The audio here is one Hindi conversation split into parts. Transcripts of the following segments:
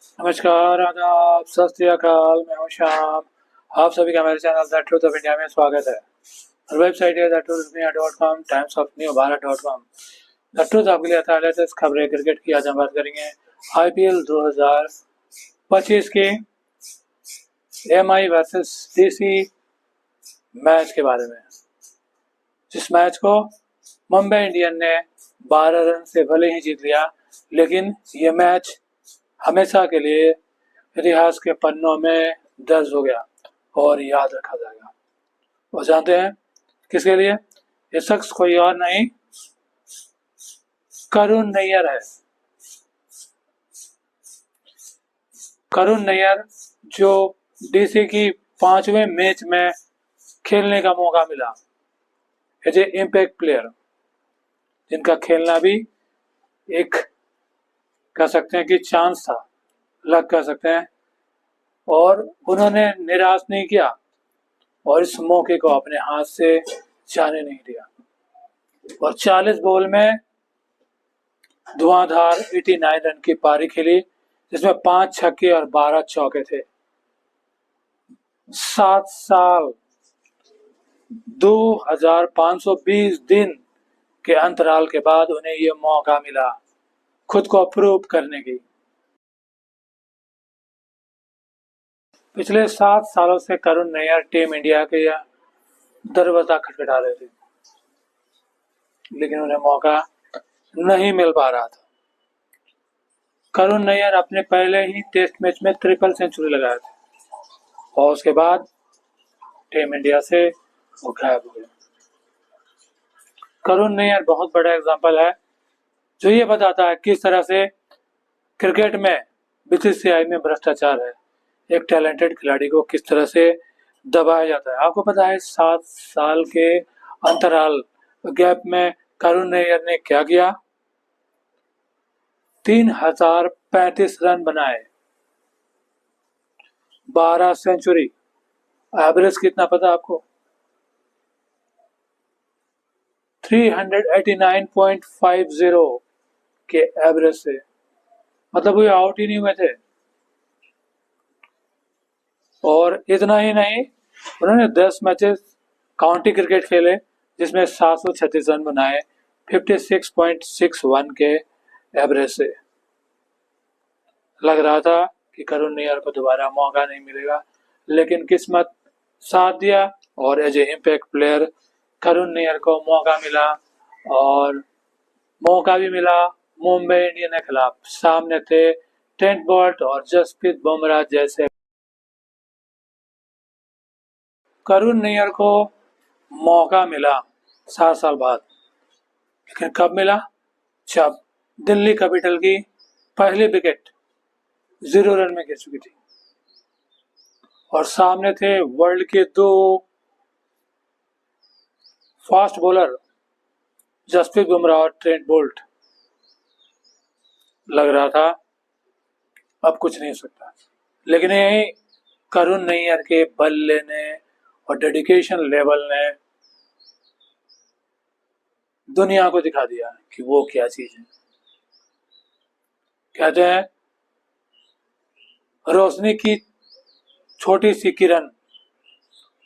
नमस्कार, आदाब, सत श्री अकाल। मैं हूं श्याम। आप सभी का मेरे channel the truth of India में स्वागत है। और वेबसाइट है thetruthofIndia.com, timesofnewbharat.com। द ट्रूथ आपके लिए आता है लेटेस्ट खबरें क्रिकेट की। आज हम बात करेंगे IPL 2025 के MI वर्सेस DC मैच के बारे में, जिस मैच को मुंबई इंडियन ने 12 रन से भले ही जीत लिया, लेकिन ये मैच हमेशा के लिए इतिहास के पन्नों में दर्ज हो गया और याद रखा जाएगा। वो जानते हैं किसके लिए? ये शख्स कोई और नहीं, करुण नैयर है। करुण नैयर जो DC की 5वें मैच में खेलने का मौका मिला, एज ए इम्पैक्ट प्लेयर, जिनका खेलना भी एक कह सकते हैं कि चांस था, लक कह सकते हैं, और उन्होंने निराश नहीं किया और इस मौके को अपने हाथ से जाने नहीं दिया और 40 बॉल में धुआंधार 89 रन की पारी खेली, जिसमें 5 छक्के और 12 चौके थे। 7 साल 2520 दिन के अंतराल के बाद उन्हें ये मौका मिला खुद को अप्रूव करने की। पिछले 7 सालों से करुण नैयर टीम इंडिया के दरवाजा खटखटा रहे थे, लेकिन उन्हें मौका नहीं मिल पा रहा था। करुण नैयर अपने पहले ही टेस्ट मैच में ट्रिपल सेंचुरी लगाए थे और उसके बाद टीम इंडिया से वो गायब हो गए। करुण नैयर बहुत बड़ा एग्जाम्पल है जो ये बताता है किस तरह से क्रिकेट में BCCI में भ्रष्टाचार है, एक टैलेंटेड खिलाड़ी को किस तरह से दबाया जाता है। आपको पता है 7 साल के अंतराल गैप में करुण नैयर ने क्या किया? 3035 रन बनाए, 12 सेंचुरी। एवरेज कितना पता आपको? 389.50 के एवरेज से, मतलब वो आउट ही नहीं हुए थे। और इतना ही नहीं, उन्होंने 10 मैचेस काउंटी क्रिकेट खेले, जिसमें 736 रन बनाए 56.61 के एवरेज से। लग रहा था कि करुण नैयर को दोबारा मौका नहीं मिलेगा, लेकिन किस्मत साथ दिया और एज ए इम्पैक्ट प्लेयर करुण नैयर को मौका मिला, और मौका भी मिला मुंबई इंडियन के खिलाफ। सामने थे ट्रेंट बोल्ट और जसप्रीत बुमराह जैसे। करुण नैयर को मौका मिला 7 साल बाद, लेकिन कब मिला? जब दिल्ली कैपिटल की पहली विकेट 0 रन में गिर चुकी थी और सामने थे वर्ल्ड के 2 फास्ट बॉलर, जसप्रीत बुमराह और ट्रेंट बोल्ट। लग रहा था अब कुछ नहीं हो सकता, लेकिन यही करुण नैयर के बल्ले ने और डेडिकेशन लेवल ने दुनिया को दिखा दिया कि वो क्या चीज है। कहते हैं रोशनी की छोटी सी किरण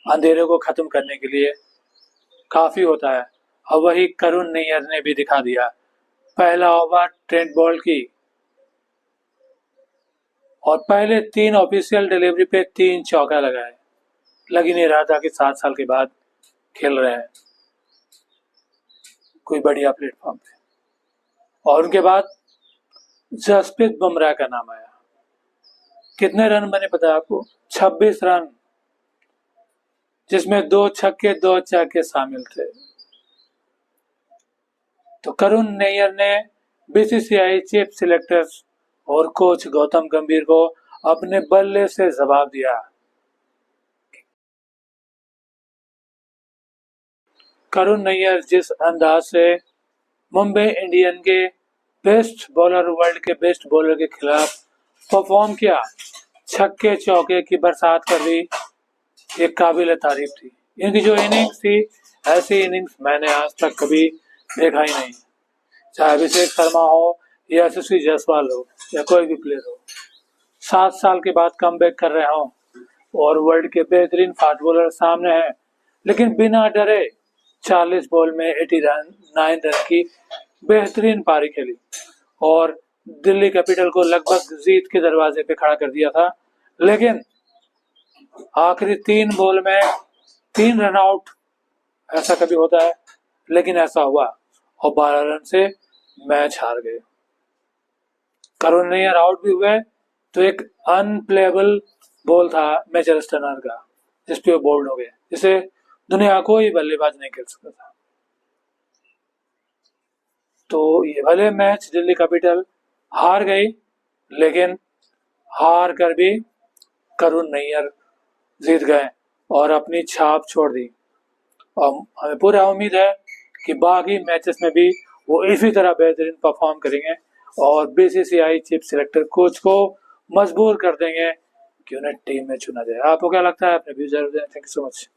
अंधेरे को खत्म करने के लिए काफी होता है, और वही करुण नैयर ने भी दिखा दिया। पहला ओवर ट्रेंट बोल्ट की और पहले 3 ऑफिशियल डिलीवरी पे 3 चौका लगाए। लग ही नहीं रहा था कि 7 साल के बाद खेल रहे हैं कोई बढ़िया प्लेटफॉर्म पे। और उनके बाद जसप्रीत बुमराह का नाम आया। कितने रन बने पता है आपको? 26 रन, जिसमें 2 छक्के 2 चौके शामिल थे। तो करुण नैयर ने BCCI चीफ सिलेक्टर्स और कोच गौतम गंभीर को अपने बल्ले से जवाब दिया। करुण नैयर जिस अंदाज से मुंबई इंडियन के बेस्ट बॉलर, वर्ल्ड के बेस्ट बॉलर के खिलाफ परफॉर्म किया, छक्के चौके की बरसात कर दी, ये काबिल तारीफ थी। इनकी जो इनिंग्स थी, ऐसी इनिंग्स मैंने आज तक कभी देखा ही नहीं, चाहे अभिषेक शर्मा हो या यशस्वी जायसवाल हो या कोई भी प्लेयर हो। 7 साल के बाद कमबैक कर रहे हों और वर्ल्ड के बेहतरीन फास्ट बॉलर सामने हैं, लेकिन बिना डरे 40 बॉल में 89 रन की बेहतरीन पारी खेली और दिल्ली कैपिटल को लगभग जीत के दरवाजे पे खड़ा कर दिया था। लेकिन आखिरी 3 बॉल में 3 रन आउट, ऐसा कभी होता है, लेकिन ऐसा हुआ और 12 रन से मैच हार गए। करुण नैयर आउट भी हुए तो एक अनप्लेबल बॉल था मैचेस टर्नर का, जिसपे वो बोल्ड हो गए, जिसे दुनिया कोई बल्लेबाज नहीं खेल सकता था। तो ये भले मैच दिल्ली कैपिटल हार गई, लेकिन हार कर भी करुण नैयर जीत गए और अपनी छाप छोड़ दी। और हमें पूरा उम्मीद है कि बाकी मैचेस में भी वो इसी तरह बेहतरीन परफॉर्म करेंगे और बीसीसीआई चीफ सिलेक्टर कोच को मजबूर कर देंगे कि उन्हें टीम में चुना जाए। आपको क्या लगता है? अपने व्यूज जरूर दें। Thank you so much.